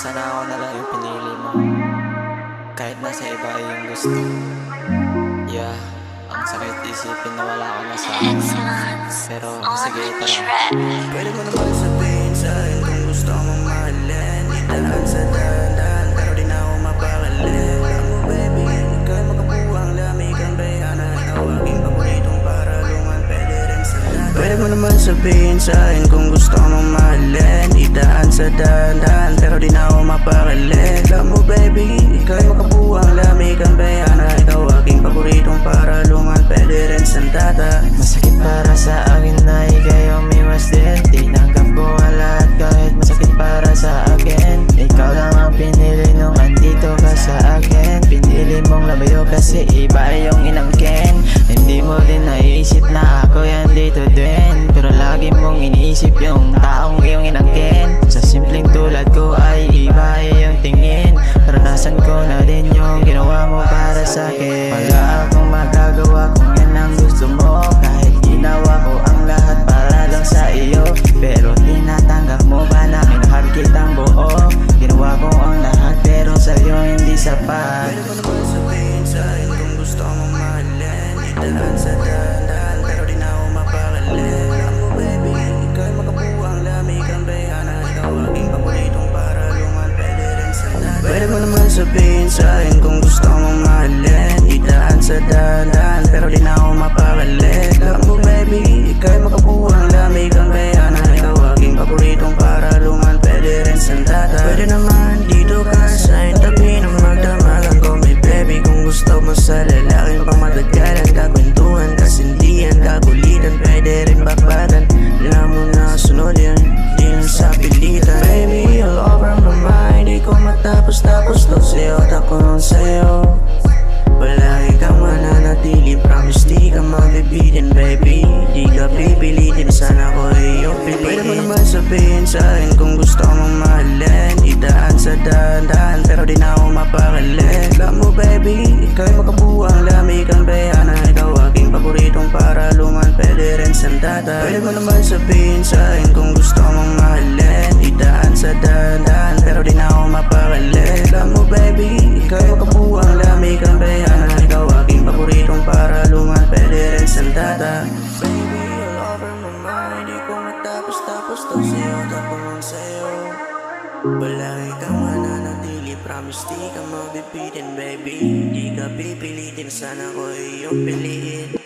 sana ako na lang yung pinili mo. Kahit nasa iba ay yung gusto. Yeah, ang sakit isipin na wala ka na sa akin. Pero sige, tara. Pwede mo naman sabihin sa'kin kung gusto mong mahalin. Idaan sa dahan-dahan pero di na ako mapakalit. Alam mo baby, ikaw makabuang lamig ang bayana. Ikaw aking paboritong paralungan, pwede rin sa lahat. Pwede mo naman sabihin sa'kin kung gusto mong mahalin. Idaan sa dahan-dahan pero di na ako mapakalit. Alam mo baby, ikaw makabuang lamig ang bayana. Ikaw aking paboritong paralungan, pwede rin sa data. Masakit para sa akin na ikaw ang miwas din. Tinanggap ko ang lahat kahit masakit para sa akin. Ikaw lang ang pinili nung andito ka sa akin. Pinili mong labayo kasi iba yung inangkin. Hindi mo din naisip na ako yan dito din. Pero lagi mong iniisip yung taong iyong inangkin. Sa simpleng tulad ko ay iba yung tingin. Karanasan ko na din yung ginawa mo para sa akin. Wala akong magagawa kung yan ang gusto mo. Kahit ginawa ko ang lahat para lang sa iyo, pero tinatanggap mo ba na minahal kitang buo? Ginawa ko ang lahat pero sa'yo hindi sapat. Pwede mo naman sabihin sa'kin kung gusto mong mahalin. Idaan sa dahan-dahan pero di na ako mapakalit. Alam mo baby, ikaw makabuang lamig ang bayana. Ikaw aking paboritong paralungan, pwede rin sa lahat. Pwede mo naman sabihin sa'kin kung gusto mong mahalin. Idaan sa dahan-dahan pero di na ako mapakalit. Alam mo baby, ikaw makabuang lamig ang bayana. Ikaw aking paboritong paralungan, pwede rin sa data. Pwede naman dito ka sa tabi ng magdamagan ko, may baby. Kung gusto mo sa lalaking pang matagalan, kakwentuhan, kasindihan, kakulitan, pwede rin bakbakan. Alam mo na sunod yan, di lang sa pilitan. Baby, all over my mind, di ko matapos-tapos to sa'yo, tapos sa'yo. Palagi kang mananatili, promise di ka mabibitin baby. Di ka pipilitin, sana ko iyong piliin. Pwede mo naman sabihin sa'kin kung gusto mong mahalin. Idaan sa dahan-dahan pero di na ako mapakalit. Alam mo baby, ikaw makabuang lamig ang bayana. Ikaw aking paboritong paralungan, pwede rin sa data. Pwede mo naman sabihin sa'kin kung gusto mong mahalin. Idaan sa dahan-dahan pero di na ako mapakalit. Alam mo baby, ikaw makabuang lamig ang bayana. Ikaw aking paboritong paralungan, pwede rin sa data. Baby, all over my mind, di ko matapos-tapos to sa'yo, tapos sa'yo. Palagi kang mananatili, promise di ka mabibitin baby. Di ka pipilitin, sana ko iyong piliin.